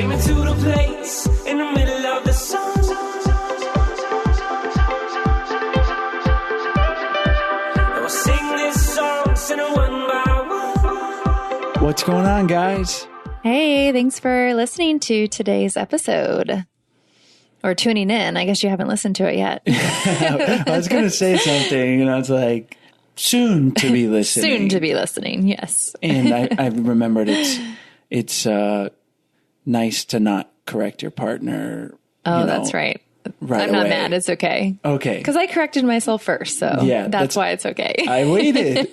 Take me to the place in the middle of the sun. And we'll sing this song, sing it one by one. What's going on, guys? Hey, thanks for listening to today's episode. Or tuning in. I guess you haven't listened to it yet. I was going to say something, and I was like, soon to be listening. Soon to be listening, yes. And I remembered it's nice to not correct your partner. Oh, that's right. Right I'm not away. mad. It's okay. Okay. Because I corrected myself first, so yeah, that's why it's okay. I waited.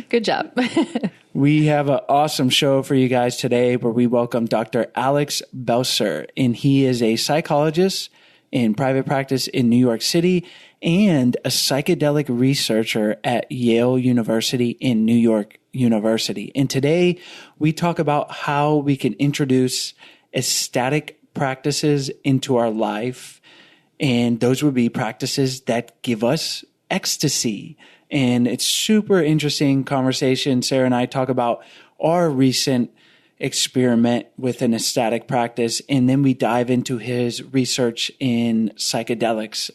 Good job. We have an awesome show for you guys today where we welcome Dr. Alex Belser, and he is a psychologist in private practice in New York City and a psychedelic researcher at Yale University in New York University. And today we talk about how we can introduce ecstatic practices into our life. And those would be practices that give us ecstasy. And it's super interesting conversation. Sarah and I talk about our recent experiment with an ecstatic practice, and then we dive into his research in psychedelics.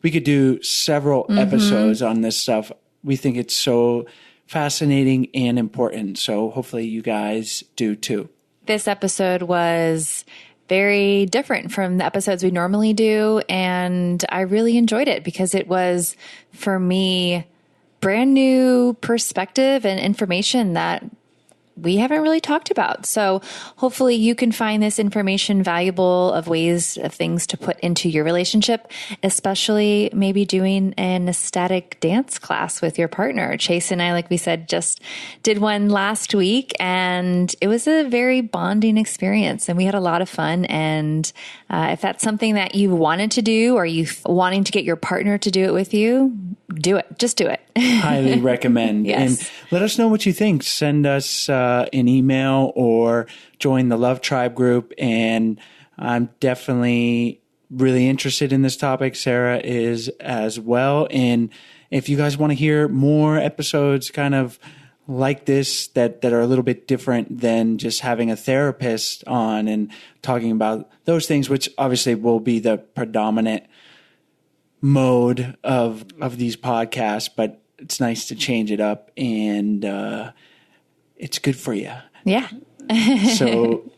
We could do several episodes on this stuff. We think it's so fascinating and important. So hopefully you guys do too. This episode was very different from the episodes we normally do. And I really enjoyed it because it was, for me, brand new perspective and information that we haven't really talked about. So hopefully you can find this information valuable of ways of things to put into your relationship, especially maybe doing an ecstatic dance class with your partner. Chase and I, like we said, just did one last week, and it was a very bonding experience, and we had a lot of fun. And if that's something that you wanted to do, or you wanting to get your partner to do it with you, do it. Just do it. Highly recommend. Yes. And let us know what you think. Send us an email or join the Love Tribe group. And I'm definitely really interested in this topic. Sarah is as well. And if you guys want to hear more episodes kind of like this that are a little bit different than just having a therapist on and talking about those things, which obviously will be the predominant mode of these podcasts, but it's nice to change it up, and it's good for you. Yeah. So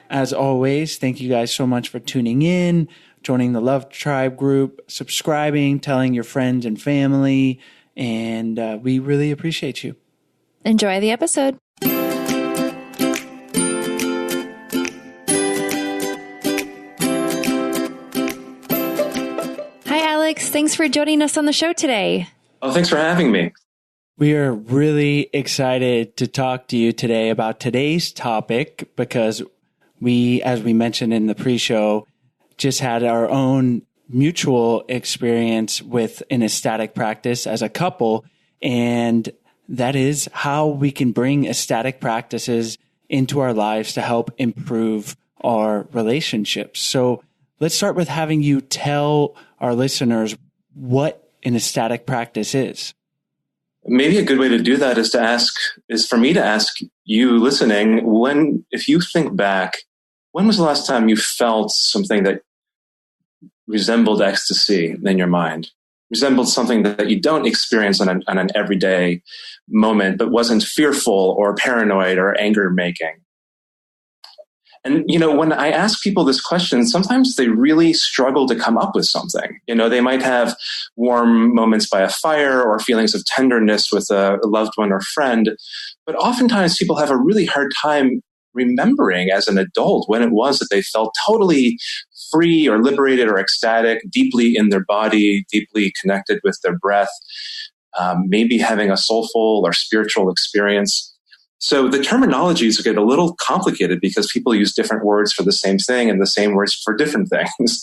as always, thank you guys so much for tuning in, joining the Love Tribe group, subscribing, telling your friends and family, and we really appreciate you. Enjoy the episode. Hi, Alex. Thanks for joining us on the show today. Oh, thanks for having me. We are really excited to talk to you today about today's topic because we, as we mentioned in the pre-show, just had our own mutual experience with an ecstatic practice as a couple, and that is how we can bring ecstatic practices into our lives to help improve our relationships. So let's start with having you tell our listeners what an ecstatic practice is. Maybe a good way to do that is for me to ask you listening, if you think back, when was the last time you felt something that resembled ecstasy in your mind? Resembled something that you don't experience on an everyday moment, but wasn't fearful or paranoid or anger making. And, when I ask people this question, sometimes they really struggle to come up with something. They might have warm moments by a fire or feelings of tenderness with a loved one or friend, but oftentimes people have a really hard time remembering as an adult when it was that they felt totally free or liberated or ecstatic, deeply in their body, deeply connected with their breath, maybe having a soulful or spiritual experience. So the terminologies get a little complicated because people use different words for the same thing and the same words for different things.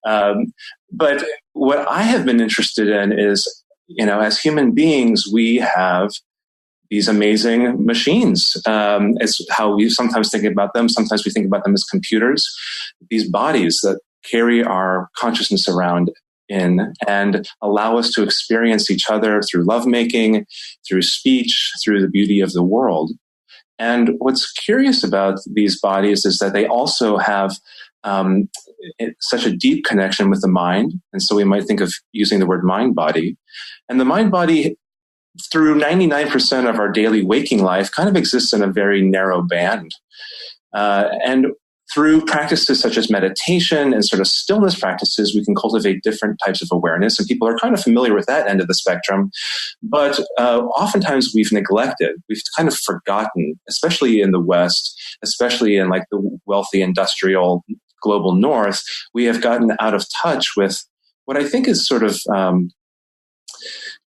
But what I have been interested in is, as human beings, we have these amazing machines. It's how we sometimes think about them. Sometimes we think about them as computers, these bodies that carry our consciousness around in and allow us to experience each other through lovemaking, through speech, through the beauty of the world. And what's curious about these bodies is that they also have such a deep connection with the mind. And so we might think of using the word mind body. And the mind body, through 99% of our daily waking life, kind of exists in a very narrow band. And through practices such as meditation and sort of stillness practices, we can cultivate different types of awareness. And people are kind of familiar with that end of the spectrum. But oftentimes we've neglected, we've kind of forgotten, especially in the West, especially in like the wealthy industrial global North, we have gotten out of touch with what I think is sort of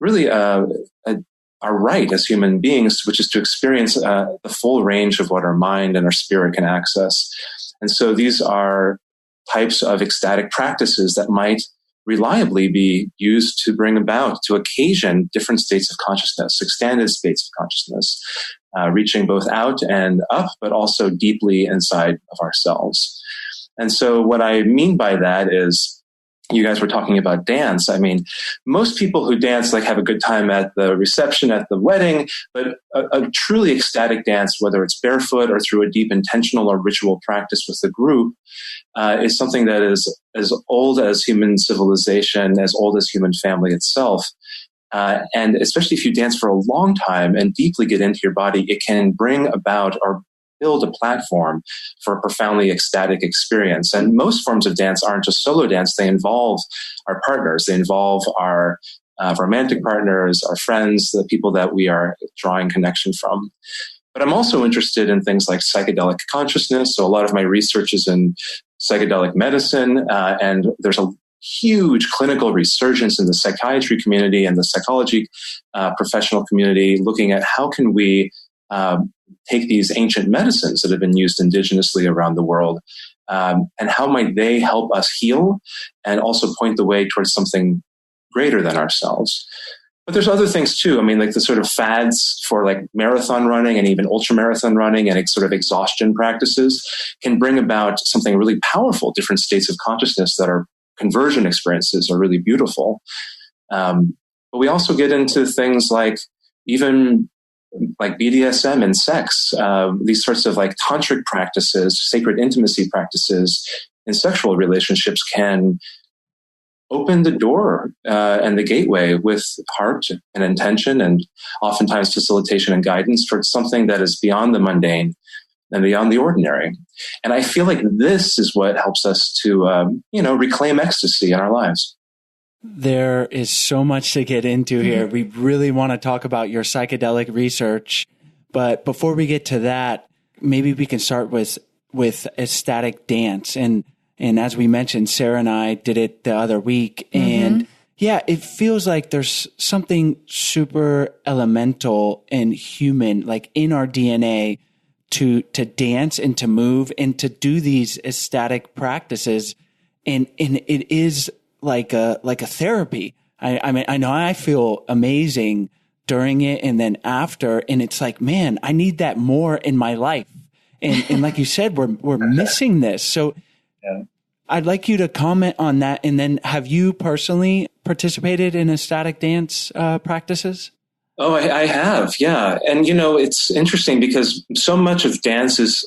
really our right as human beings, which is to experience the full range of what our mind and our spirit can access. And so these are types of ecstatic practices that might reliably be used to bring about, to occasion different states of consciousness, extended states of consciousness, reaching both out and up, but also deeply inside of ourselves. And so what I mean by that is, you guys were talking about dance. I mean, most people who dance like have a good time at the reception, at the wedding, but a truly ecstatic dance, whether it's barefoot or through a deep intentional or ritual practice with the group, is something that is as old as human civilization, as old as human family itself. And especially if you dance for a long time and deeply get into your body, it can bring about or build a platform for a profoundly ecstatic experience. And most forms of dance aren't just solo dance. They involve our partners. They involve our romantic partners, our friends, the people that we are drawing connection from. But I'm also interested in things like psychedelic consciousness. So a lot of my research is in psychedelic medicine, and there's a huge clinical resurgence in the psychiatry community and the psychology professional community, looking at how can we take these ancient medicines that have been used indigenously around the world, and how might they help us heal and also point the way towards something greater than ourselves. But there's other things too. I mean, like the sort of fads for like marathon running and even ultramarathon running and sort of exhaustion practices can bring about something really powerful, different states of consciousness that are conversion experiences are really beautiful. But we also get into things like even like BDSM and sex, these sorts of like tantric practices, sacred intimacy practices in sexual relationships can open the door and the gateway with heart and intention and oftentimes facilitation and guidance towards something that is beyond the mundane and beyond the ordinary. And I feel like this is what helps us to, reclaim ecstasy in our lives. There is so much to get into here. We really want to talk about your psychedelic research. But before we get to that, maybe we can start with ecstatic dance. And as we mentioned, Sarah and I did it the other week. And yeah, it feels like there's something super elemental and human, like in our DNA to dance and to move and to do these ecstatic practices. And it is like a therapy. I mean, I know I feel amazing during it and then after, and it's like, man, I need that more in my life. And like you said, we're missing this. So yeah. I'd like you to comment on that. And then have you personally participated in ecstatic dance practices? Oh, I have. Yeah. And, it's interesting because so much of dance is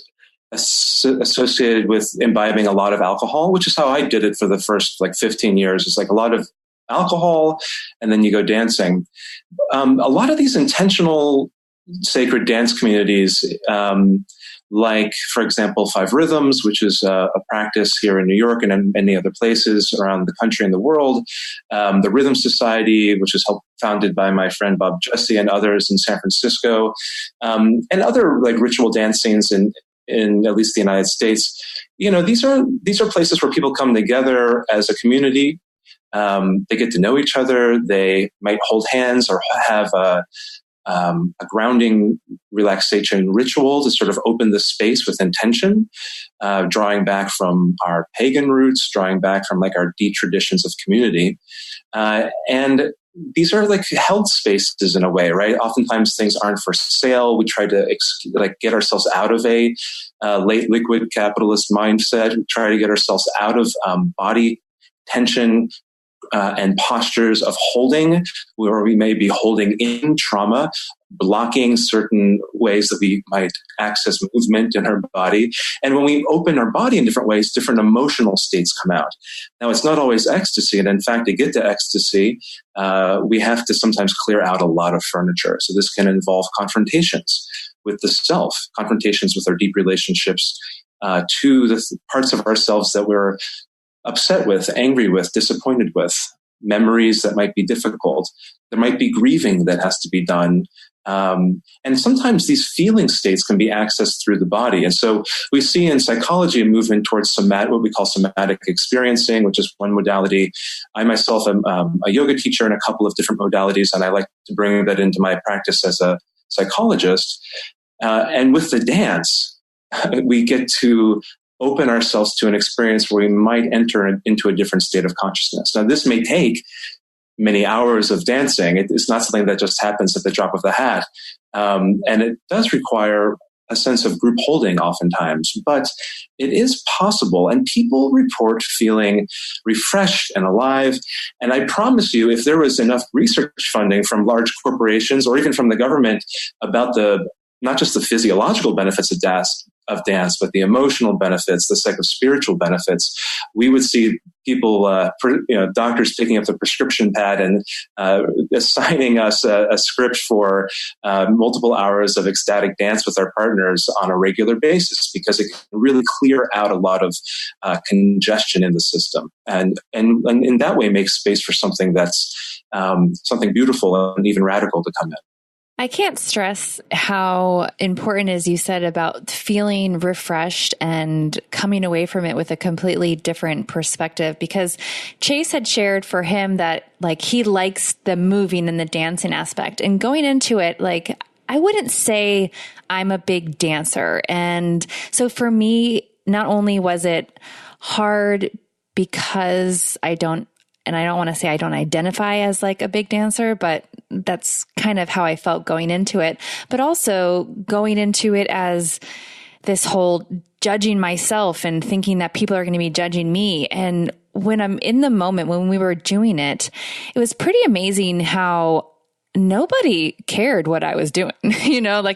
associated with imbibing a lot of alcohol, which is how I did it for the first 15 years. It's like a lot of alcohol and then you go dancing. A lot of these intentional sacred dance communities, like, for example, Five Rhythms, which is a practice here in New York and in many other places around the country and the world. The Rhythm Society, which is founded by my friend Bob Jesse and others in San Francisco, and other ritual dance scenes in at least the United States. These are places where people come together as a community. They get to know each other. They might hold hands or have a grounding relaxation ritual to sort of open the space with intention, drawing back from our pagan roots, drawing back from our deep traditions of community. And these are held spaces in a way, right? Oftentimes things aren't for sale. We try to get ourselves out of a late liquid capitalist mindset. We try to get ourselves out of body tension, and postures of holding, where we may be holding in trauma, blocking certain ways that we might access movement in our body. And when we open our body in different ways, different emotional states come out. Now, it's not always ecstasy. And in fact, to get to ecstasy, we have to sometimes clear out a lot of furniture. So this can involve confrontations with the self, confrontations with our deep relationships to the parts of ourselves that we're upset with, angry with, disappointed with, memories that might be difficult. There might be grieving that has to be done. And sometimes these feeling states can be accessed through the body. And so we see in psychology a movement towards what we call somatic experiencing, which is one modality. I myself am a yoga teacher in a couple of different modalities, and I like to bring that into my practice as a psychologist. And with the dance, we get to open ourselves to an experience where we might enter into a different state of consciousness. Now, this may take many hours of dancing. It's not something that just happens at the drop of the hat. And it does require a sense of group holding oftentimes, but it is possible. And people report feeling refreshed and alive. And I promise you, if there was enough research funding from large corporations or even from the government about not just the physiological benefits of dance, but the emotional benefits, the psychospiritual benefits, we would see people, doctors picking up the prescription pad and assigning us a script for multiple hours of ecstatic dance with our partners on a regular basis, because it can really clear out a lot of congestion in the system, and in that way make space for something that's something beautiful and even radical to come in. I can't stress how important, as you said, about feeling refreshed and coming away from it with a completely different perspective, because Chase had shared for him that he likes the moving and the dancing aspect, and going into it, I wouldn't say I'm a big dancer. And so for me, not only was it hard because I don't want to say I don't identify as a big dancer, but that's kind of how I felt going into it. But also going into it as this whole judging myself and thinking that people are going to be judging me. And when I'm in the moment, when we were doing it, it was pretty amazing how nobody cared what I was doing.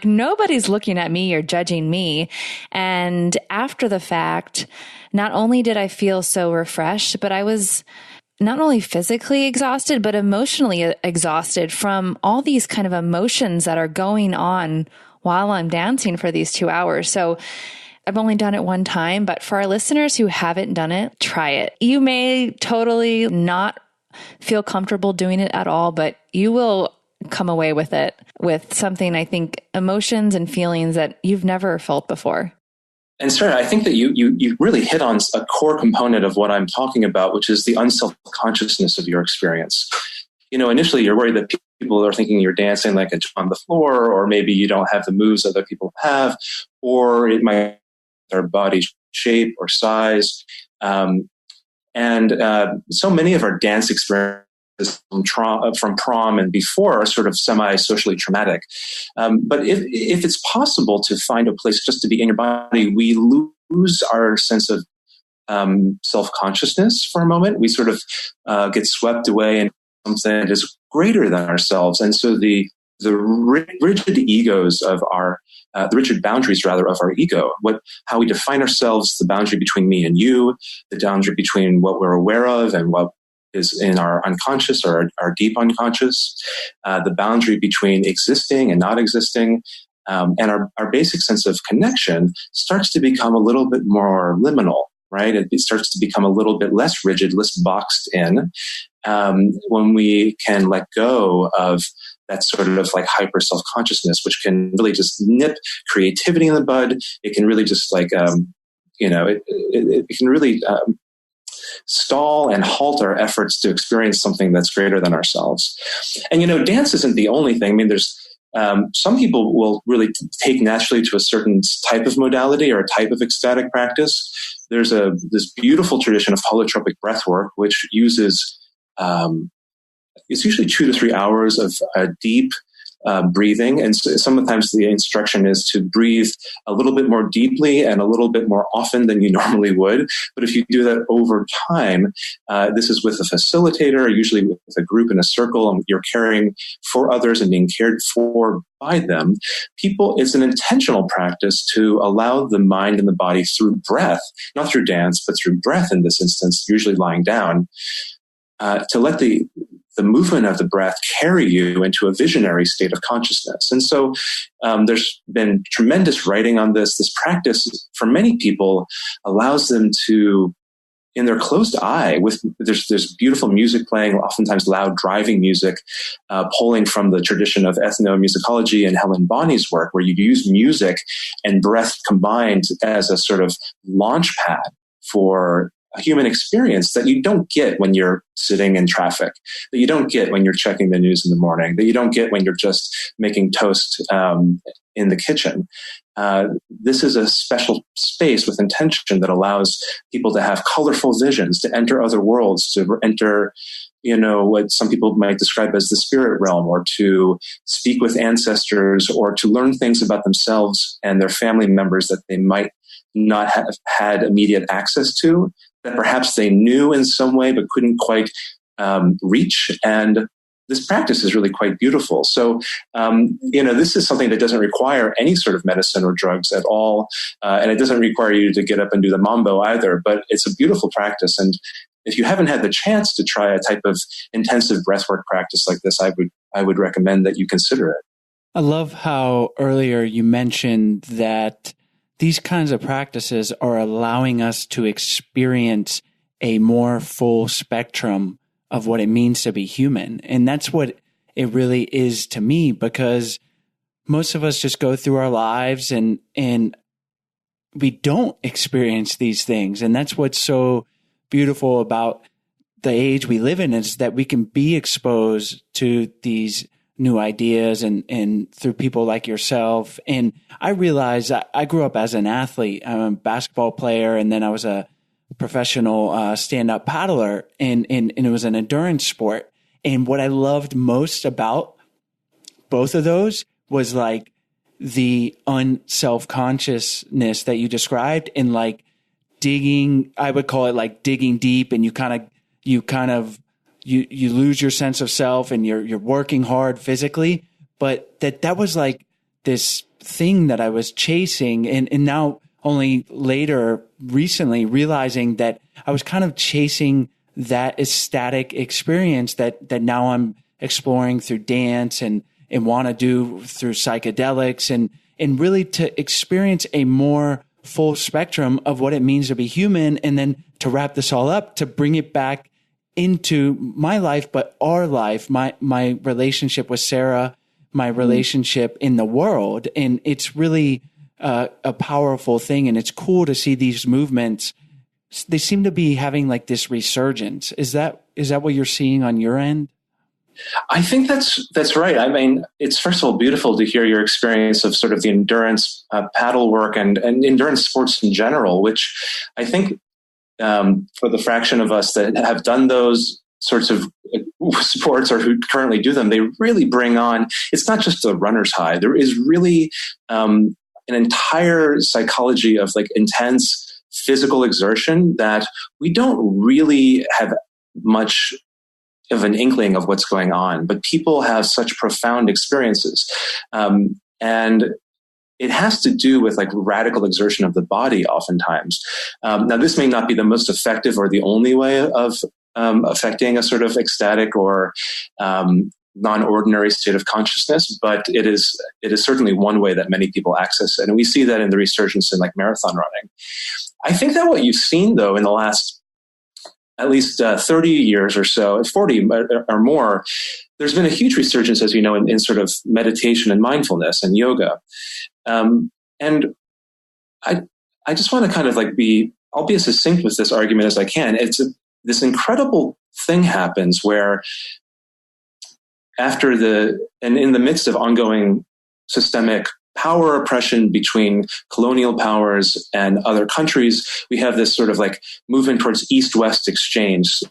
Nobody's looking at me or judging me. And after the fact, not only did I feel so refreshed, but I was not only physically exhausted, but emotionally exhausted from all these kind of emotions that are going on while I'm dancing for these 2 hours. So I've only done it one time, but for our listeners who haven't done it, try it. You may totally not feel comfortable doing it at all, but you will come away with it with something, I think, emotions and feelings that you've never felt before. And Sarah, I think that you really hit on a core component of what I'm talking about, which is the unself-consciousness of your experience. Initially you're worried that people are thinking you're dancing like on the floor, or maybe you don't have the moves other people have, or it might be their body shape or size. And so many of our dance experiences from prom and before are sort of semi-socially traumatic. But if it's possible to find a place just to be in your body, we lose our sense of self-consciousness for a moment. We sort of get swept away in something that is greater than ourselves. And so the rigid egos of the rigid boundaries rather of our ego, how we define ourselves, the boundary between me and you, the boundary between what we're aware of and what is in our unconscious or our deep unconscious, the boundary between existing and not existing, and our basic sense of connection starts to become a little bit more liminal, right? It starts to become a little bit less rigid, less boxed in, when we can let go of that sort of hyper self-consciousness, which can really just nip creativity in the bud. It can really just it can really stall and halt our efforts to experience something that's greater than ourselves. And, dance isn't the only thing. I mean, there's some people will really take naturally to a certain type of modality or a type of ecstatic practice. There's this beautiful tradition of holotropic breath work, which uses, it's usually 2 to 3 hours of deep, breathing. And sometimes the instruction is to breathe a little bit more deeply and a little bit more often than you normally would. But if you do that over time, this is with a facilitator, usually with a group in a circle, and you're caring for others and being cared for by them. It's an intentional practice to allow the mind and the body through breath, not through dance, but through breath in this instance, usually lying down, to let the movement of the breath carry you into a visionary state of consciousness. And so there's been tremendous writing on this. This practice, for many people, allows them to, in their closed eye, there's beautiful music playing, oftentimes loud driving music, pulling from the tradition of ethnomusicology and Helen Bonney's work, where you use music and breath combined as a sort of launch pad for a human experience that you don't get when you're sitting in traffic, that you don't get when you're checking the news in the morning, that you don't get when you're just making toast in the kitchen. This is a special space with intention that allows people to have colorful visions, to enter other worlds, to enter, what some people might describe as the spirit realm, or to speak with ancestors, or to learn things about themselves and their family members that they might not have had immediate access to, that perhaps they knew in some way but couldn't quite reach. And this practice is really quite beautiful. So, this is something that doesn't require any sort of medicine or drugs at all. And it doesn't require you to get up and do the mambo either, but it's a beautiful practice. And if you haven't had the chance to try a type of intensive breathwork practice like this, I would recommend that you consider it. I love how earlier you mentioned that these kinds of practices are allowing us to experience a more full spectrum of what it means to be human. And that's what it really is to me, because most of us just go through our lives and we don't experience these things. And that's what's so beautiful about the age we live in, is that we can be exposed to these new ideas and through people like yourself. And I realized I grew up as an athlete. I'm a basketball player, and then I was a professional stand-up paddler, and it was an endurance sport. And what I loved most about both of those was like the unself-consciousness that you described, and like digging, I would call it like digging deep, and you lose your sense of self, and you're working hard physically, but that was like this thing that I was chasing. And now only later, recently, realizing that I was kind of chasing that ecstatic experience that now I'm exploring through dance and want to do through psychedelics, and really to experience a more full spectrum of what it means to be human. And then to wrap this all up, to bring it back into my life, but our life, my relationship with Sarah, my relationship in the world. And it's really a powerful thing. And it's cool to see these movements. They seem to be having like this resurgence. Is that what you're seeing on your end? I think that's right. I mean, it's first of all beautiful to hear your experience of sort of the endurance paddle work and endurance sports in general, which I think for the fraction of us that have done those sorts of sports or who currently do them, they really bring on, it's not just a runner's high. There is really an entire psychology of like intense physical exertion that we don't really have much of an inkling of what's going on, but people have such profound experiences. And it has to do with like radical exertion of the body oftentimes. Now, this may not be the most effective or the only way of affecting a sort of ecstatic or non-ordinary state of consciousness, but it is certainly one way that many people access it. And we see that in the resurgence in like marathon running. I think that what you've seen, though, in the last at least 30 years or so, 40 or more, there's been a huge resurgence, as you know, in sort of meditation and mindfulness and yoga. And I just want to kind of like I'll be as succinct with this argument as I can. This incredible thing happens where in the midst of ongoing systemic power oppression between colonial powers and other countries, we have this sort of like movement towards East-West exchange.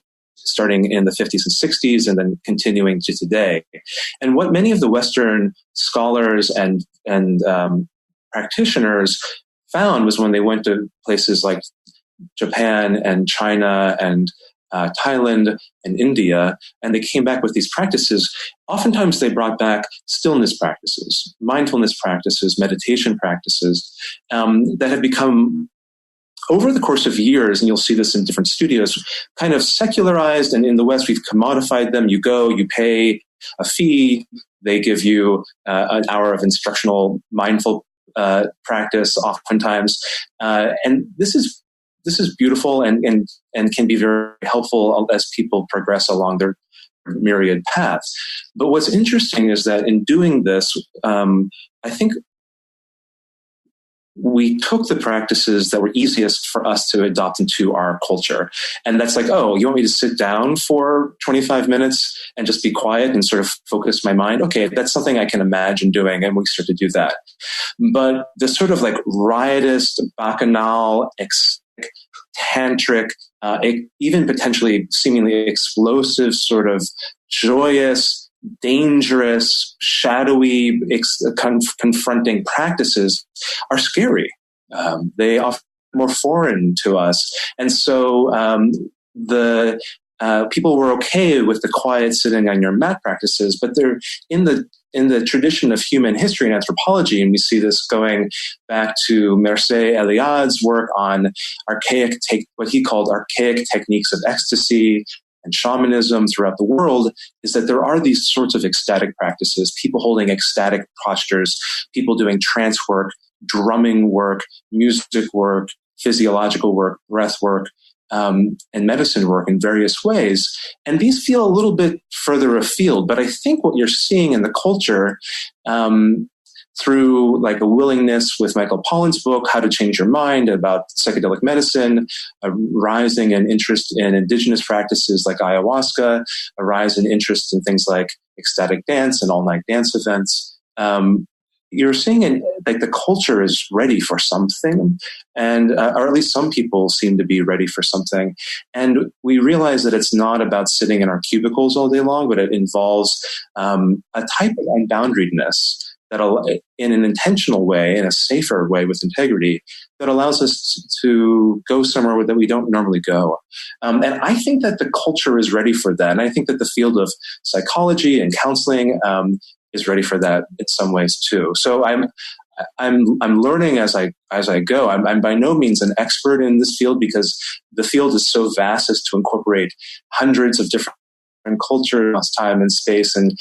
starting in the 50s and 60s and then continuing to today. And what many of the Western scholars and practitioners found was when they went to places like Japan and China and Thailand and India, and they came back with these practices. Oftentimes they brought back stillness practices, mindfulness practices, meditation practices that had become, over the course of years, and you'll see this in different studios, kind of secularized. And in the West, we've commodified them. You go, you pay a fee, they give you an hour of instructional mindful practice oftentimes. And this is beautiful and can be very helpful as people progress along their myriad paths. But what's interesting is that in doing this, I think we took the practices that were easiest for us to adopt into our culture. And that's like, oh, you want me to sit down for 25 minutes and just be quiet and sort of focus my mind? Okay, that's something I can imagine doing. And we start to do that. But the sort of like riotous, bacchanal, tantric, even potentially seemingly explosive, sort of joyous, dangerous, shadowy, confronting practices are scary. They are more foreign to us. And so the people were okay with the quiet sitting on your mat practices, but they're in the tradition of human history and anthropology, and we see this going back to Mircea Eliade's work on what he called archaic techniques of ecstasy and shamanism throughout the world, is that there are these sorts of ecstatic practices, people holding ecstatic postures, people doing trance work, drumming work, music work, physiological work, breath work, and medicine work in various ways. And these feel a little bit further afield, but I think what you're seeing in the culture, through like a willingness with Michael Pollan's book, How to Change Your Mind, about psychedelic medicine, a rising in interest in indigenous practices like ayahuasca, a rise in interest in things like ecstatic dance and all-night dance events. You're seeing like the culture is ready for something, and or at least some people seem to be ready for something. And we realize that it's not about sitting in our cubicles all day long, but it involves a type of unboundedness that, in an intentional way, in a safer way with integrity, that allows us to go somewhere that we don't normally go. And I think that the culture is ready for that. And I think that the field of psychology and counseling is ready for that in some ways too. So I'm learning as I go. I'm by no means an expert in this field, because the field is so vast as to incorporate hundreds of different cultures, time and space, and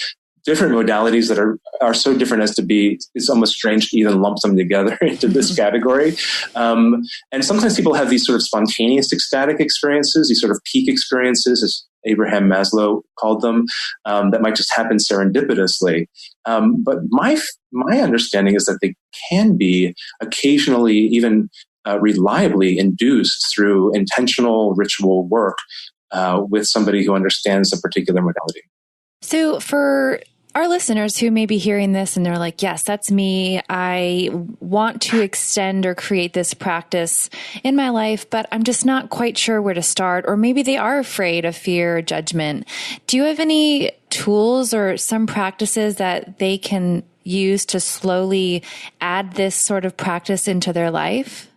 different modalities that are so different as to be, it's almost strange to even lump them together into this category. And sometimes people have these sort of spontaneous ecstatic experiences, these sort of peak experiences, as Abraham Maslow called them, that might just happen serendipitously. But my understanding is that they can be occasionally, even reliably induced through intentional ritual work with somebody who understands a particular modality. So for our listeners who may be hearing this and they're like, yes, that's me. I want to extend or create this practice in my life, but I'm just not quite sure where to start. Or maybe they are afraid of fear or judgment. Do you have any tools or some practices that they can use to slowly add this sort of practice into their life?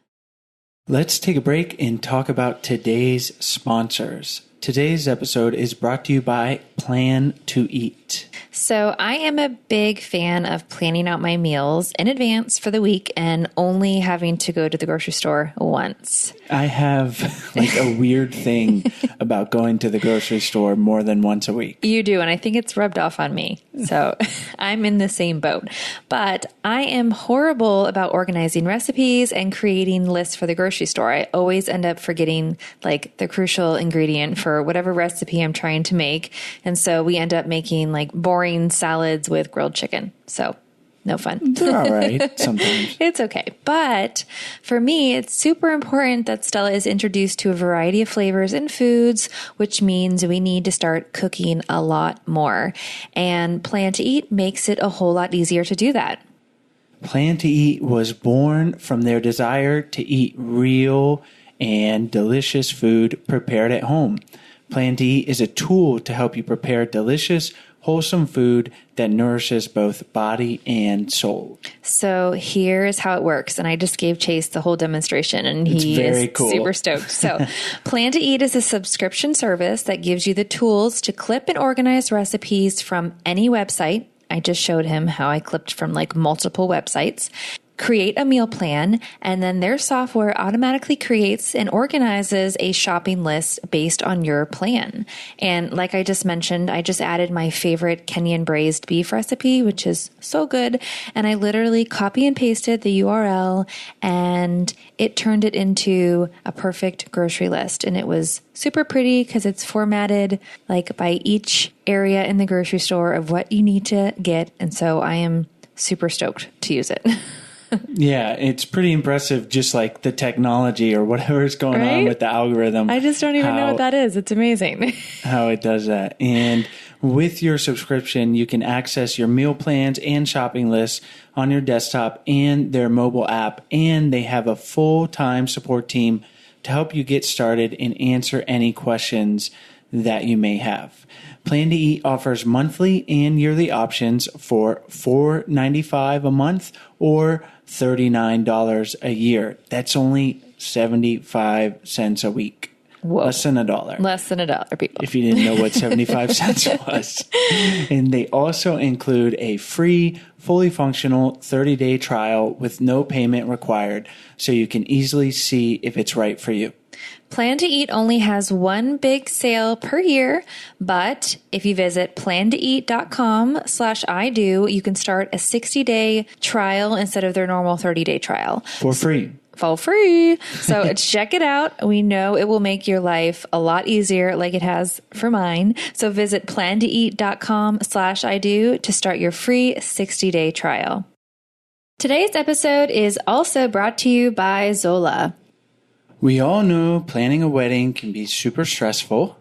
Let's take a break and talk about today's sponsors. Today's episode is brought to you by Plan to Eat. So I am a big fan of planning out my meals in advance for the week and only having to go to the grocery store once. I have like a weird thing about going to the grocery store more than once a week. You do, and I think it's rubbed off on me. So I'm in the same boat. But I am horrible about organizing recipes and creating lists for the grocery store. I always end up forgetting like the crucial ingredient for whatever recipe I'm trying to make. And so we end up making like boring salads with grilled chicken. So no fun. They're all right sometimes. It's okay. But for me, it's super important that Stella is introduced to a variety of flavors and foods, which means we need to start cooking a lot more. And Plan to Eat makes it a whole lot easier to do that. Plan to Eat was born from their desire to eat real and delicious food prepared at home. Plan to Eat is a tool to help you prepare delicious, wholesome food that nourishes both body and soul. So here is how it works. And I just gave Chase the whole demonstration and It's he very is cool. super stoked. So Plan to Eat is a subscription service that gives you the tools to clip and organize recipes from any website. I just showed him how I clipped from like multiple websites. Create a meal plan, and then their software automatically creates and organizes a shopping list based on your plan. And like I just mentioned, I just added my favorite Kenyan braised beef recipe, which is so good. And I literally copy and pasted the URL and it turned it into a perfect grocery list. And it was super pretty because it's formatted like by each area in the grocery store of what you need to get. And so I am super stoked to use it. Yeah, it's pretty impressive, just like the technology or whatever is going on with the algorithm. I just don't even know what that is. It's amazing. How it does that. And with your subscription, you can access your meal plans and shopping lists on your desktop and their mobile app. And they have a full-time support team to help you get started and answer any questions that you may have. Plan to Eat offers monthly and yearly options for $4.95 a month or $39 a year. That's only 75 cents a week. Whoa. Less than $1. Less than $1, people. If you didn't know what 75 cents was. And they also include a free, fully functional 30-day trial with no payment required, so you can easily see if it's right for you. Plan to Eat only has one big sale per year, but if you visit plantoeat.com/ido, you can start a 60-day trial instead of their normal 30-day trial. For free. For free. So check it out. We know it will make your life a lot easier like it has for mine. So visit plantoeat.com/ido to start your free 60-day trial. Today's episode is also brought to you by Zola. We all know planning a wedding can be super stressful.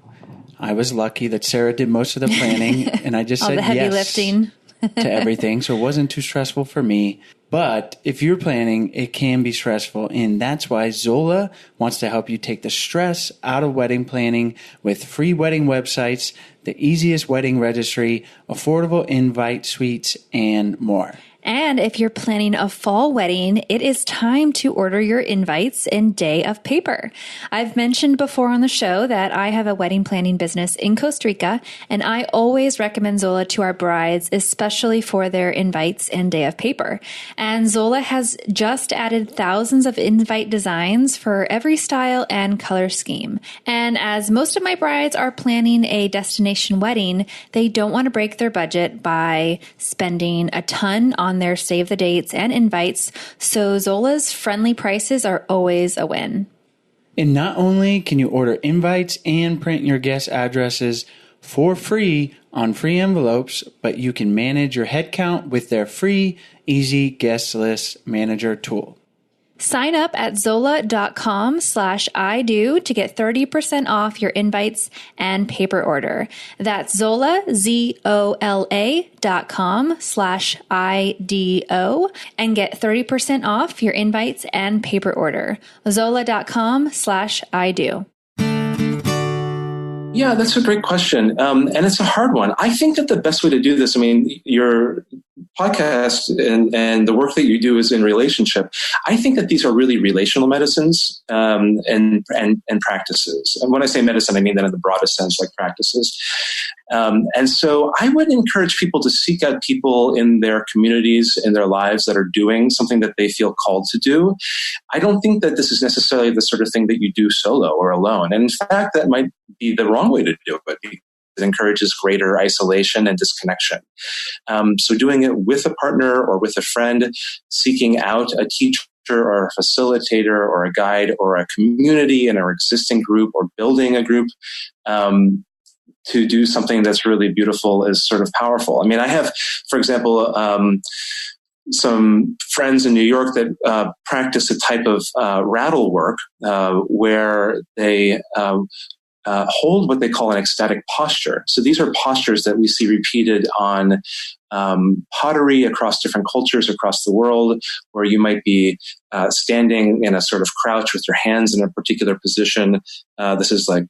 I was lucky that Sarah did most of the planning and I just all said the heavy yes lifting. to everything. So it wasn't too stressful for me. But if you're planning, it can be stressful. And that's why Zola wants to help you take the stress out of wedding planning with free wedding websites, the easiest wedding registry, affordable invite suites, and more. And if you're planning a fall wedding, it is time to order your invites in Day of Paper. I've mentioned before on the show that I have a wedding planning business in Costa Rica, and I always recommend Zola to our brides, especially for their invites and Day of Paper. And Zola has just added thousands of invite designs for every style and color scheme. And as most of my brides are planning a destination wedding, they don't want to break their budget by spending a ton on their save the dates and invites, so Zola's friendly prices are always a win. And not only can you order invites and print your guest addresses for free on free envelopes, but you can manage your head count with their free, easy guest list manager tool. Sign up at zola.com/ido to get 30% off your invites and paper order. That's Zola, ZOLA.com/IDO, and get 30% off your invites and paper order. Zola.com/ido. Yeah, that's a great question. And it's a hard one. I think that the best way to do this, I mean, your podcast and the work that you do is in relationship. I think that these are really relational medicines and practices. And when I say medicine, I mean that in the broadest sense, like practices. And so I would encourage people to seek out people in their communities, in their lives that are doing something that they feel called to do. I don't think that this is necessarily the sort of thing that you do solo or alone. And in fact, that might be the wrong way to do it. It encourages greater isolation and disconnection. So doing it with a partner or with a friend, seeking out a teacher or a facilitator or a guide or a community in our existing group or building a group to do something that's really beautiful is sort of powerful. I mean, I have, for example, some friends in New York that practice a type of rattle work where they hold what they call an ecstatic posture. So these are postures that we see repeated on pottery across different cultures across the world, where you might be standing in a sort of crouch with your hands in a particular position. This is like,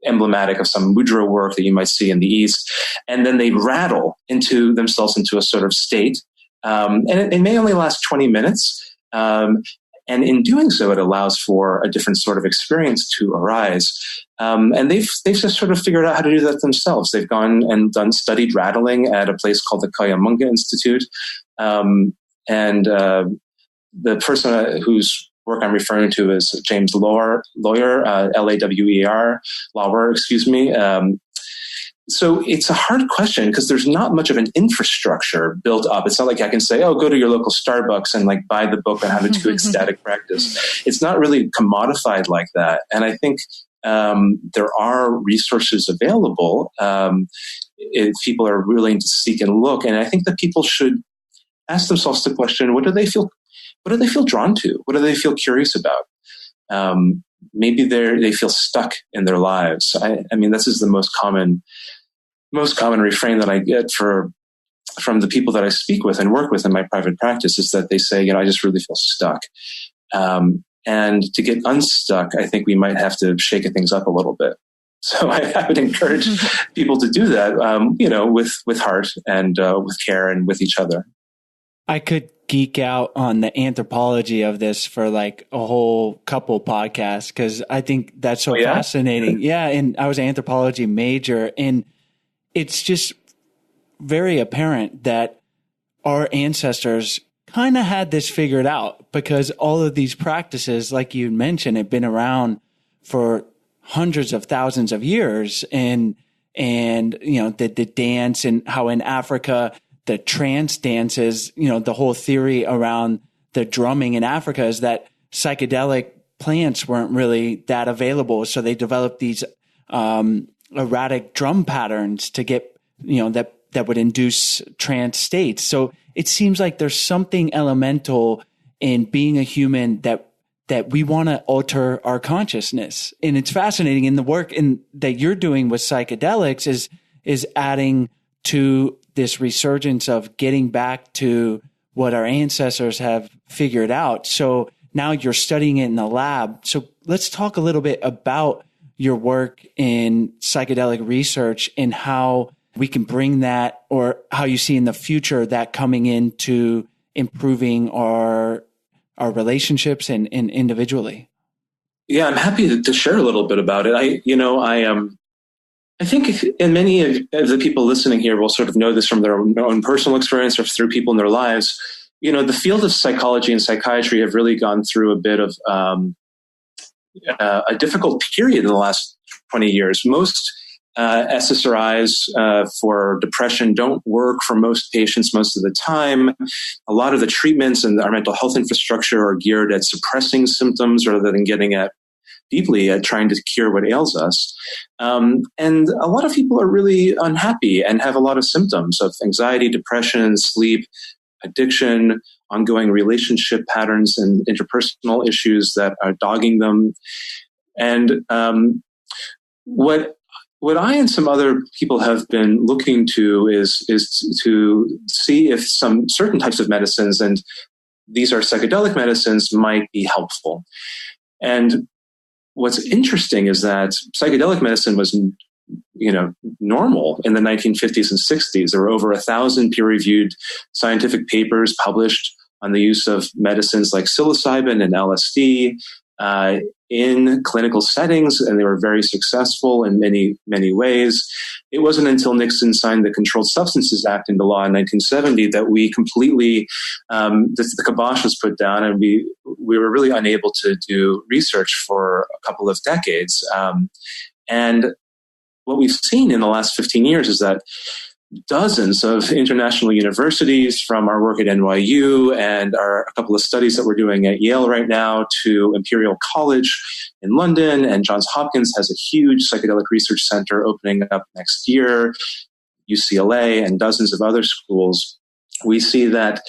emblematic of some mudra work that you might see in the East. And then they rattle themselves into a sort of state. And it may only last 20 minutes. And in doing so, it allows for a different sort of experience to arise. And they've just sort of figured out how to do that themselves. They've gone and studied rattling at a place called the Kayamunga Institute. The person whose work I'm referring to is James Lawyer, Lawer, excuse me. So it's a hard question because there's not much of an infrastructure built up. It's not like I can say, go to your local Starbucks and like buy the book on how to do ecstatic practice. It's not really commodified like that. And I think there are resources available if people are willing to seek and look. And I think that people should ask themselves the question, what do they feel drawn to? What do they feel curious about? Maybe they feel stuck in their lives. I mean, this is the most common refrain that I get from the people that I speak with and work with in my private practice is that they say, I just really feel stuck. And to get unstuck, I think we might have to shake things up a little bit. So I would encourage people to do that, with heart and with care and with each other. I could geek out on the anthropology of this for like a whole couple podcasts because I think that's so fascinating. Yeah. And I was an anthropology major, and it's just very apparent that our ancestors kind of had this figured out because all of these practices, like you mentioned, have been around for hundreds of thousands of years. And the dance, and how in Africa, the trance dances, the whole theory around the drumming in Africa is that psychedelic plants weren't really that available. So they developed these erratic drum patterns to get, that would induce trance states. So it seems like there's something elemental in being a human that we want to alter our consciousness. And it's fascinating. And the work that you're doing with psychedelics is adding to this resurgence of getting back to what our ancestors have figured out. So now you're studying it in the lab. So let's talk a little bit about your work in psychedelic research and how we can bring that, or how you see in the future that coming into improving our relationships and individually. Yeah, I'm happy to share a little bit about it. I think and many of the people listening here will sort of know this from their own personal experience or through people in their lives. The field of psychology and psychiatry have really gone through a bit of a difficult period in the last 20 years. Most SSRIs for depression don't work for most patients most of the time. A lot of the treatments and our mental health infrastructure are geared at suppressing symptoms rather than getting deeply at trying to cure what ails us. And a lot of people are really unhappy and have a lot of symptoms of anxiety, depression, sleep, addiction, ongoing relationship patterns and interpersonal issues that are dogging them. And what I and some other people have been looking to is to see if some certain types of medicines, and these are psychedelic medicines, might be helpful. And what's interesting is that psychedelic medicine was, normal in the 1950s and 60s. There were over 1,000 peer-reviewed scientific papers published on the use of medicines like psilocybin and LSD in clinical settings, and they were very successful in many, many ways. It wasn't until Nixon signed the Controlled Substances Act into law in 1970 that we completely, the kibosh was put down, and we were really unable to do research for a couple of decades. And what we've seen in the last 15 years is that dozens of international universities, from our work at NYU and a couple of studies that we're doing at Yale right now, to Imperial College in London, and Johns Hopkins has a huge psychedelic research center opening up next year, UCLA, and dozens of other schools. We see that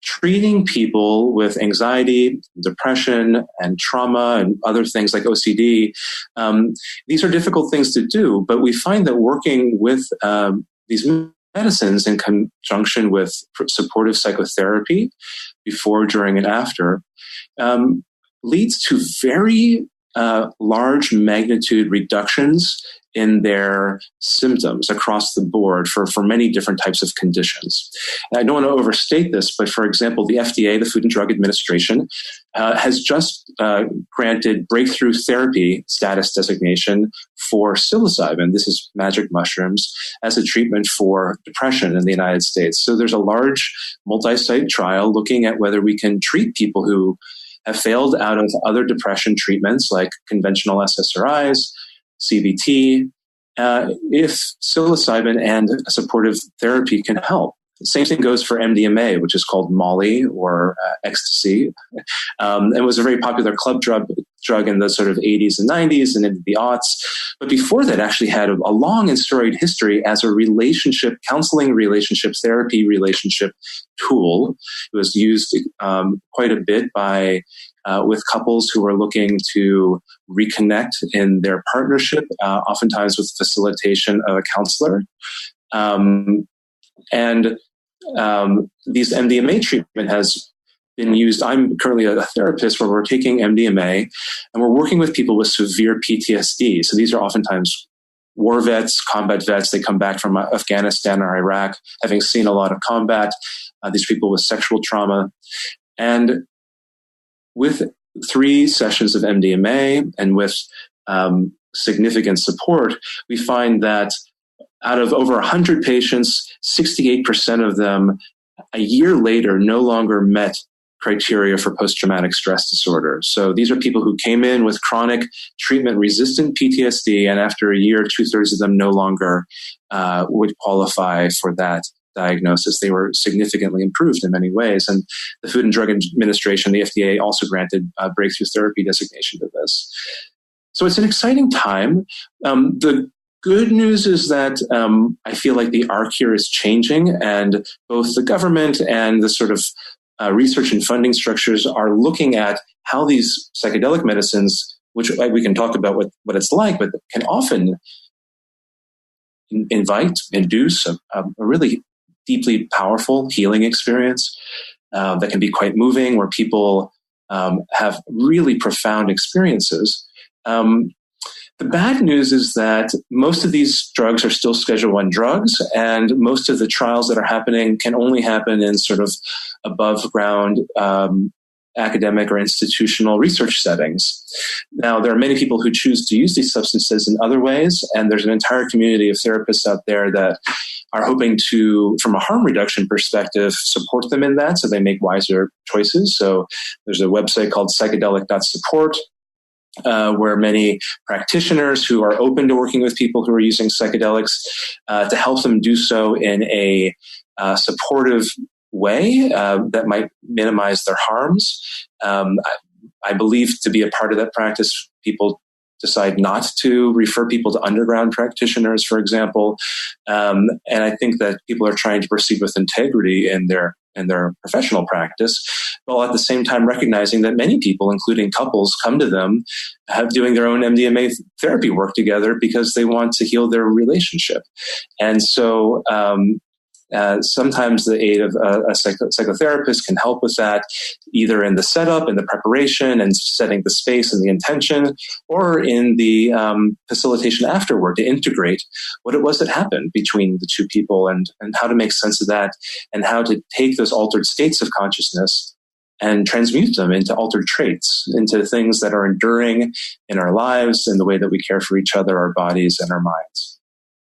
treating people with anxiety, depression, and trauma, and other things like OCD, these are difficult things to do, but we find that working with these medicines in conjunction with supportive psychotherapy before, during, and after leads to very large magnitude reductions in their symptoms across the board for many different types of conditions. And I don't want to overstate this, but for example, the FDA, the Food and Drug Administration, has just granted breakthrough therapy status designation for psilocybin. This is magic mushrooms as a treatment for depression in the United States. So there's a large multi-site trial looking at whether we can treat people who have failed out of other depression treatments like conventional SSRIs, CBT, if psilocybin and a supportive therapy can help. The same thing goes for MDMA, which is called Molly or ecstasy. It was a very popular club drug in the sort of 80s and 90s and into the aughts. But before that, actually had a long and storied history as a relationship counseling, relationship therapy, relationship tool. It was used quite a bit by with couples who are looking to reconnect in their partnership, oftentimes with facilitation of a counselor. These MDMA treatment has been used. I'm currently a therapist where we're taking MDMA and we're working with people with severe PTSD. So these are oftentimes war vets, combat vets. They come back from Afghanistan or Iraq, having seen a lot of combat. These people with sexual trauma. And with 3 sessions of MDMA and with significant support, we find that out of over 100 patients, 68% of them a year later no longer met criteria for post-traumatic stress disorder. So these are people who came in with chronic treatment-resistant PTSD, and after a year, 2/3 of them no longer would qualify for that diagnosis. They were significantly improved in many ways. And the Food and Drug Administration, the FDA, also granted breakthrough therapy designation to this. So it's an exciting time. The good news is that I feel like the arc here is changing, and both the government and the sort of research and funding structures are looking at how these psychedelic medicines, which we can talk about what it's like, but can often induce a really deeply powerful healing experience that can be quite moving, where people have really profound experiences. The bad news is that most of these drugs are still Schedule I drugs, and most of the trials that are happening can only happen in sort of above ground academic or institutional research settings. Now, there are many people who choose to use these substances in other ways, and there's an entire community of therapists out there that are hoping to, from a harm reduction perspective, support them in that so they make wiser choices. So there's a website called psychedelic.support, where many practitioners who are open to working with people who are using psychedelics to help them do so in a supportive way that might minimize their harms. I believe to be a part of that practice, people decide not to refer people to underground practitioners, for example. And I think that people are trying to proceed with integrity in their professional practice, while at the same time recognizing that many people, including couples, come to them doing their own MDMA therapy work together because they want to heal their relationship. And so sometimes the aid of a psychotherapist can help with that, either in the setup, in the preparation, and setting the space and the intention, or in the facilitation afterward to integrate what it was that happened between the two people and how to make sense of that, and how to take those altered states of consciousness and transmute them into altered traits, into things that are enduring in our lives and the way that we care for each other, our bodies, and our minds.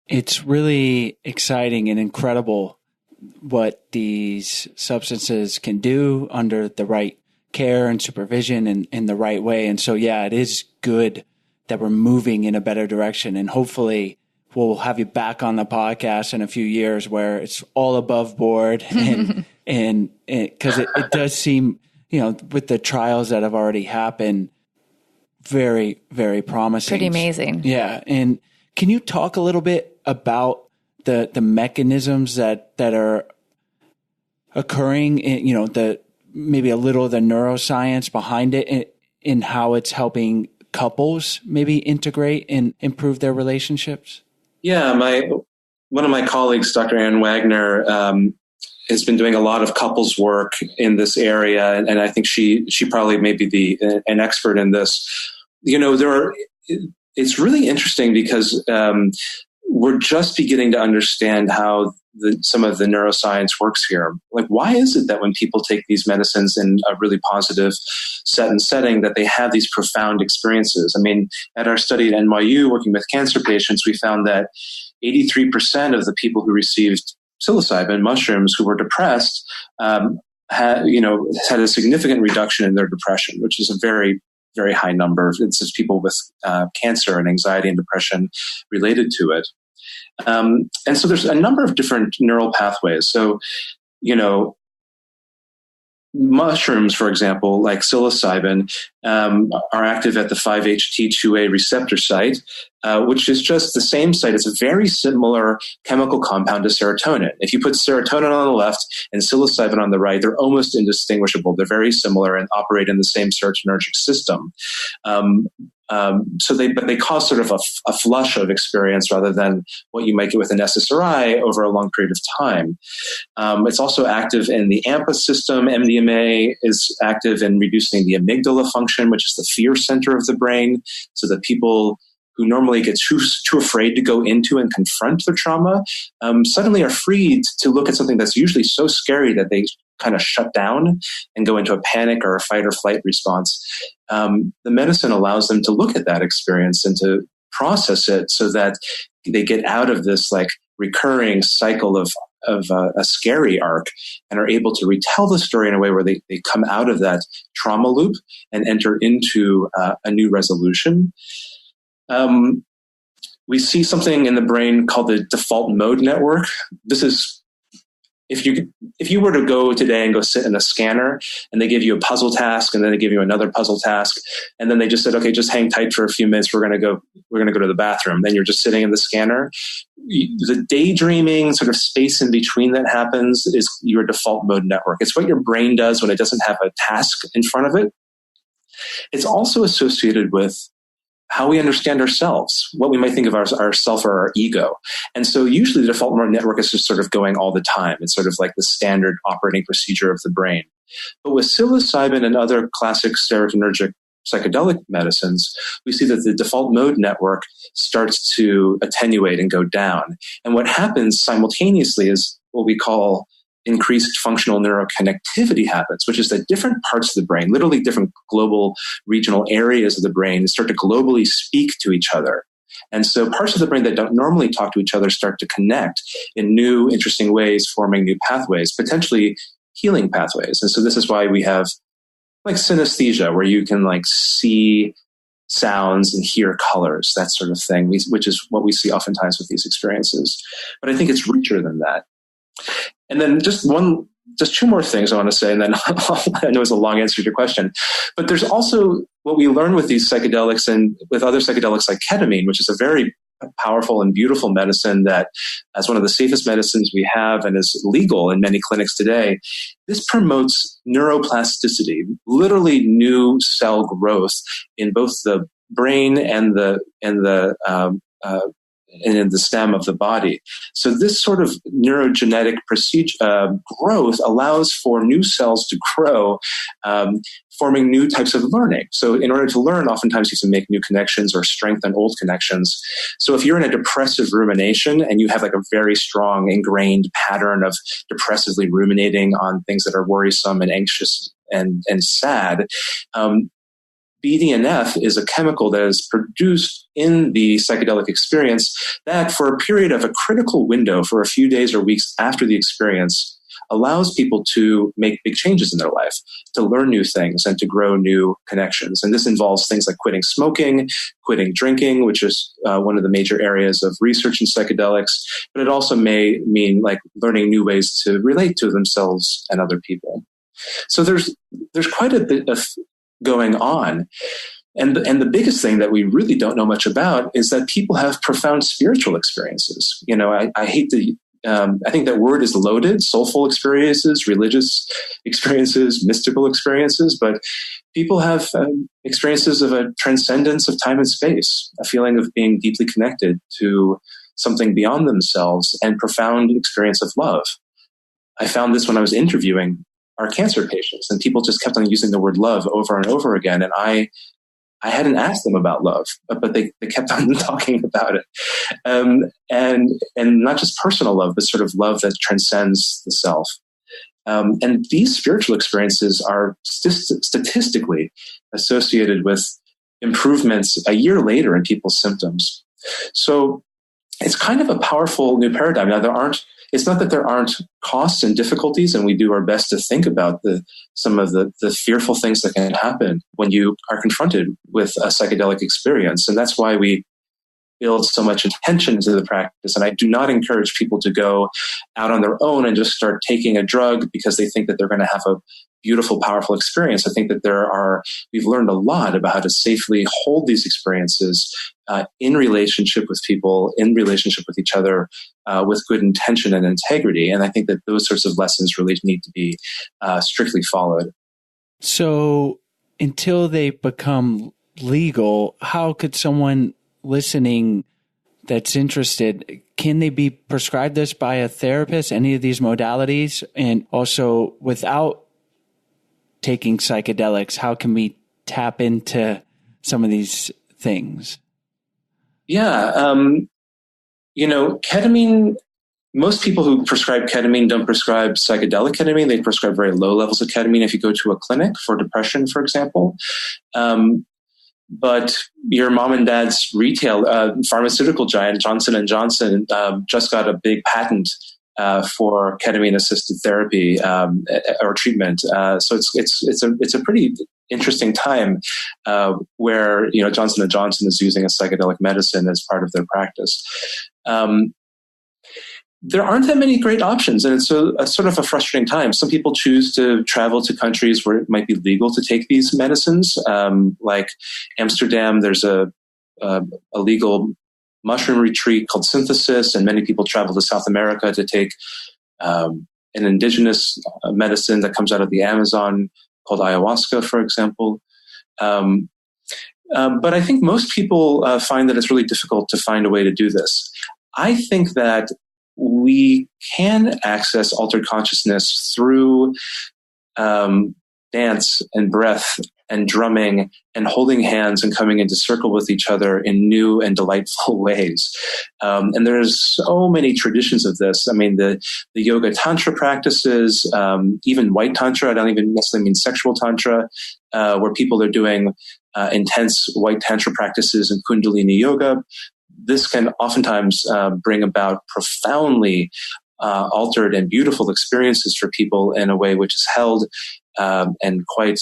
It's really exciting and incredible what these substances can do under the right care and supervision and in the right way. And so, yeah, it is good that we're moving in a better direction. And hopefully we'll have you back on the podcast in a few years where it's all above board. And because it does seem, with the trials that have already happened, very, very promising. Pretty amazing. Yeah. And can you talk a little bit about the mechanisms that are occurring in, maybe a little of the neuroscience behind it and how it's helping couples maybe integrate and improve their relationships? Yeah, one of my colleagues, Dr. Ann Wagner, has been doing a lot of couples work in this area, and I think she probably may be an expert in this. it's really interesting because we're just beginning to understand how some of the neuroscience works here. Like, why is it that when people take these medicines in a really positive setting, that they have these profound experiences? I mean, at our study at NYU, working with cancer patients, we found that 83% of the people who received psilocybin mushrooms who were depressed had a significant reduction in their depression, which is a very, very high number. It's just people with cancer and anxiety and depression related to it. And so there's a number of different neural pathways. So, mushrooms, for example, like psilocybin, are active at the 5-HT2A receptor site, which is just the same site. It's a very similar chemical compound to serotonin. If you put serotonin on the left and psilocybin on the right, they're almost indistinguishable. They're very similar and operate in the same serotonergic system. But they cause sort of a flush of experience rather than what you might get with an SSRI over a long period of time. It's also active in the AMPA system. MDMA is active in reducing the amygdala function, which is the fear center of the brain, so that people who normally get too afraid to go into and confront their trauma suddenly are freed to look at something that's usually so scary that they kind of shut down and go into a panic or a fight or flight response. The medicine allows them to look at that experience and to process it so that they get out of this like recurring cycle of a scary arc and are able to retell the story in a way where they come out of that trauma loop and enter into a new resolution. We see something in the brain called the default mode network. This is, if you were to go today and go sit in a scanner and they give you a puzzle task and then they give you another puzzle task and then they just said, okay, just hang tight for a few minutes. We're going to go to the bathroom. Then you're just sitting in the scanner. The daydreaming sort of space in between that happens is your default mode network. It's what your brain does when it doesn't have a task in front of it. It's also associated with how we understand ourselves, what we might think of ourself or our ego. And so usually the default mode network is just sort of going all the time. It's sort of like the standard operating procedure of the brain. But with psilocybin and other classic serotonergic psychedelic medicines, we see that the default mode network starts to attenuate and go down. And what happens simultaneously is what we call increased functional neuroconnectivity happens, which is that different parts of the brain, literally different global regional areas of the brain, start to globally speak to each other. And so parts of the brain that don't normally talk to each other start to connect in new, interesting ways, forming new pathways, potentially healing pathways. And so this is why we have like synesthesia, where you can like see sounds and hear colors, that sort of thing, which is what we see oftentimes with these experiences. But I think it's richer than that. And then just two more things I want to say, and then I know it's a long answer to your question, but there's also what we learn with these psychedelics and with other psychedelics like ketamine, which is a very powerful and beautiful medicine that as one of the safest medicines we have and is legal in many clinics today. This promotes neuroplasticity, literally new cell growth in both the brain and in the stem of the body. So this sort of neurogenetic growth allows for new cells to grow, forming new types of learning. So in order to learn, oftentimes you have to make new connections or strengthen old connections. So if you're in a depressive rumination and you have like a very strong ingrained pattern of depressively ruminating on things that are worrisome and anxious and sad, BDNF is a chemical that is produced in the psychedelic experience that for a period of a critical window for a few days or weeks after the experience allows people to make big changes in their life, to learn new things and to grow new connections. And this involves things like quitting smoking, quitting drinking, which is one of the major areas of research in psychedelics. But it also may mean like learning new ways to relate to themselves and other people. So there's quite a bit of going on. And the biggest thing that we really don't know much about is that people have profound spiritual experiences. You know, I hate to, I think that word is loaded, soulful experiences, religious experiences, mystical experiences, but people have experiences of a transcendence of time and space, a feeling of being deeply connected to something beyond themselves and profound experience of love. I found this when I was interviewing our cancer patients, and people just kept on using the word love over and over again. And I I hadn't asked them about love, but they kept on talking about it. And not just personal love, but sort of love that transcends the self. And these spiritual experiences are statistically associated with improvements a year later in people's symptoms. So it's kind of a powerful new paradigm. Now, it's not that there aren't costs and difficulties, and we do our best to think about some of the fearful things that can happen when you are confronted with a psychedelic experience. And that's why we build so much intention into the practice. And I do not encourage people to go out on their own and just start taking a drug because they think that they're going to have a beautiful, powerful experience. I think that we've learned a lot about how to safely hold these experiences in relationship with people, in relationship with each other, with good intention and integrity. And I think that those sorts of lessons really need to be strictly followed. So until they become legal, how could someone listening that's interested, can they be prescribed this by a therapist, any of these modalities? And also, without taking psychedelics, how can we tap into some of these things? Yeah. Ketamine, most people who prescribe ketamine don't prescribe psychedelic ketamine. They prescribe very low levels of ketamine if you go to a clinic for depression, for example. But your mom and dad's retail pharmaceutical giant, Johnson & Johnson, just got a big patent for ketamine-assisted therapy or treatment. So it's a pretty interesting time where Johnson & Johnson is using a psychedelic medicine as part of their practice. There aren't that many great options, and it's a sort of a frustrating time. Some people choose to travel to countries where it might be legal to take these medicines, like Amsterdam. There's a legal mushroom retreat called Synthesis, and many people travel to South America to take an indigenous medicine that comes out of the Amazon called ayahuasca, for example. But I think most people find that it's really difficult to find a way to do this. I think that we can access altered consciousness through dance and breath and drumming and holding hands and coming into circle with each other in new and delightful ways. And there's so many traditions of this. I mean, the yoga tantra practices, even white tantra, I don't even necessarily mean sexual tantra, where people are doing intense white tantra practices and kundalini yoga. This can oftentimes bring about profoundly altered and beautiful experiences for people in a way which is held and quite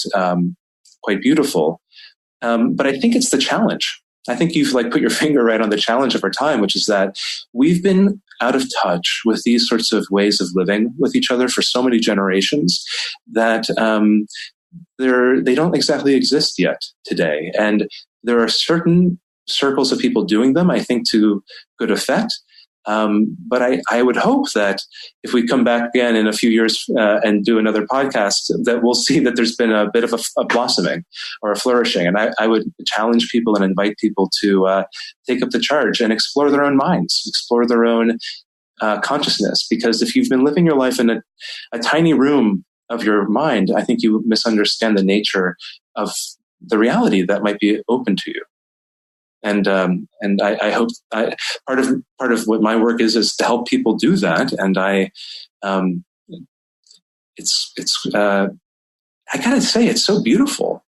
beautiful. But I think it's the challenge. I think you've put your finger right on the challenge of our time, which is that we've been out of touch with these sorts of ways of living with each other for so many generations that they don't exactly exist yet today. And there are certain circles of people doing them, I think, to good effect. But I would hope that if we come back again in a few years and do another podcast, that we'll see that there's been a bit of a blossoming or a flourishing. And I would challenge people and invite people to take up the charge and explore their own minds, explore their own consciousness. Because if you've been living your life in a tiny room of your mind, I think you misunderstand the nature of the reality that might be open to you. And I hope part of what my work is to help people do that. And I gotta say, it's so beautiful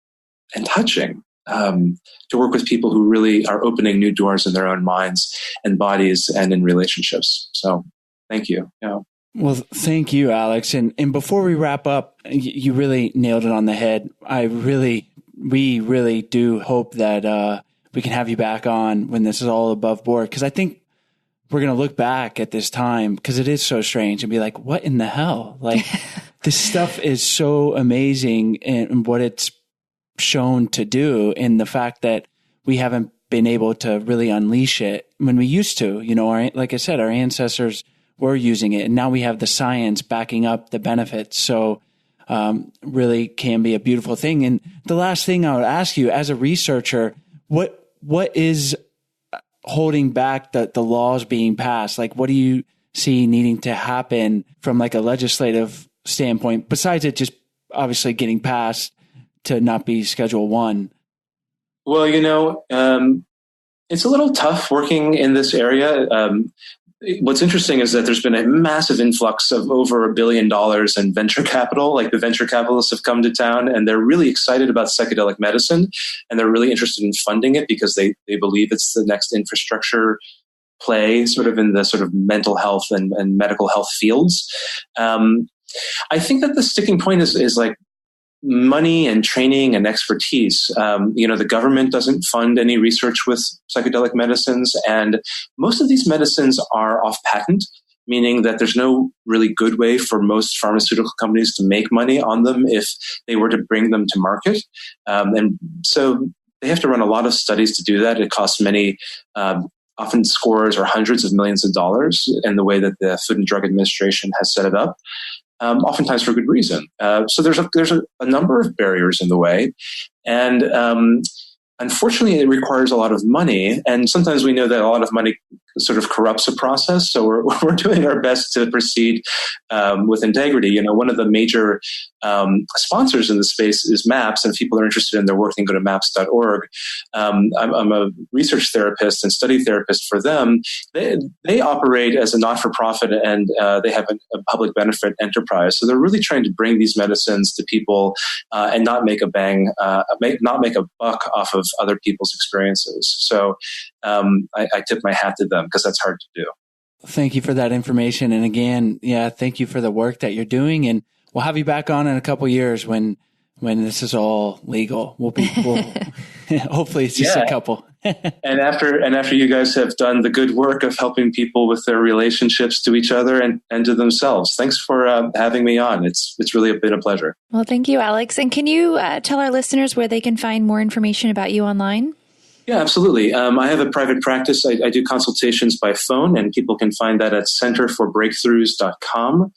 and touching to work with people who really are opening new doors in their own minds and bodies and in relationships. So thank you. Yeah. Well, thank you, Alex. And before we wrap up, you really nailed it on the head. We really do hope that we can have you back on when this is all above board. Because I think we're going to look back at this time, because it is so strange, and be like, what in the hell? This stuff is so amazing in what it's shown to do, and the fact that we haven't been able to really unleash it when we used to. Like I said, our ancestors were using it, and now we have the science backing up the benefits. So really can be a beautiful thing. And the last thing I would ask you, as a researcher, what is holding back the laws being passed? What do you see needing to happen from a legislative standpoint, besides it just obviously getting passed to not be Schedule 1? Well, it's a little tough working in this area. What's interesting is that there's been a massive influx of over $1 billion in venture capital. Like the venture capitalists have come to town and they're really excited about psychedelic medicine, and they're really interested in funding it because they believe it's the next infrastructure play sort of in the sort of mental health and medical health fields. I think that the sticking point is like money and training and expertise. The government doesn't fund any research with psychedelic medicines, and most of these medicines are off patent, meaning that there's no really good way for most pharmaceutical companies to make money on them if they were to bring them to market. And so they have to run a lot of studies to do that. It costs many, often scores or hundreds of millions of dollars in the way that the Food and Drug Administration has set it up. Oftentimes for good reason. So there's a number of barriers in the way, and unfortunately, it requires a lot of money. And sometimes we know that a lot of money sort of corrupts a process. So we're doing our best to proceed with integrity. One of the major sponsors in the space is MAPS, and if people are interested in their work, they can go to maps.org. I'm a research therapist and study therapist for them. They operate as a not-for-profit, and they have a public benefit enterprise. So they're really trying to bring these medicines to people and not make a buck off of other people's experiences. So I tip my hat to them because that's hard to do. Thank you for that information. And again, thank you for the work that you're doing. And we'll have you back on in a couple of years when this is all legal. We'll hopefully it's just a couple. and after you guys have done the good work of helping people with their relationships to each other and to themselves. Thanks for having me on. It's really been a pleasure. Well, thank you, Alex. And can you tell our listeners where they can find more information about you online? Yeah, absolutely. I have a private practice. I do consultations by phone, and people can find that at centerforbreakthroughs.com.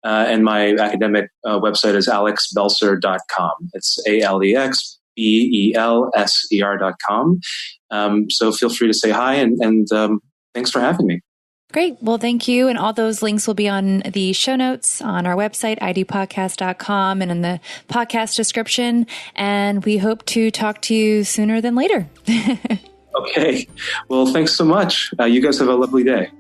And my academic website is alexbelser.com. It's ALEXBELSER.com. So feel free to say hi, and thanks for having me. Great. Well, thank you. And all those links will be on the show notes on our website, idopodcast.com, and in the podcast description. And we hope to talk to you sooner than later. Okay. Well, thanks so much. You guys have a lovely day.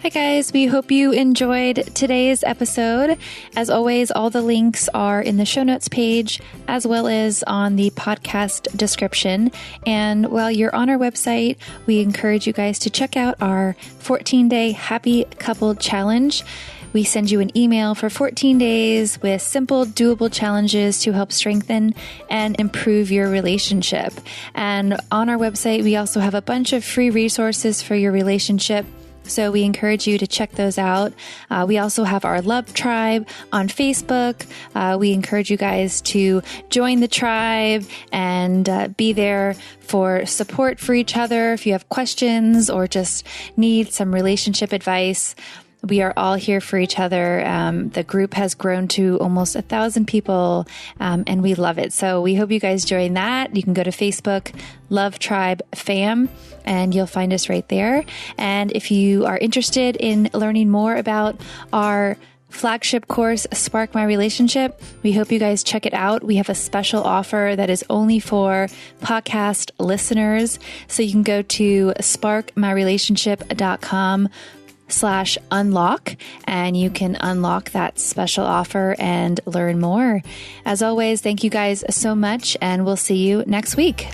Hi, guys. We hope you enjoyed today's episode. As always, all the links are in the show notes page, as well as on the podcast description. And while you're on our website, we encourage you guys to check out our 14-day Happy Couple Challenge. We send you an email for 14 days with simple, doable challenges to help strengthen and improve your relationship. And on our website, we also have a bunch of free resources for your relationship. So we encourage you to check those out. We also have our Love Tribe on Facebook. We encourage you guys to join the tribe and be there for support for each other. If you have questions or just need some relationship advice, we are all here for each other. The group has grown to almost 1,000 people, and we love it. So we hope you guys join that. You can go to Facebook, Love Tribe Fam, and you'll find us right there. And if you are interested in learning more about our flagship course, Spark My Relationship, we hope you guys check it out. We have a special offer that is only for podcast listeners. So you can go to sparkmyrelationship.com/unlock, and you can unlock that special offer and learn more. As always, thank you guys so much, and we'll see you next week.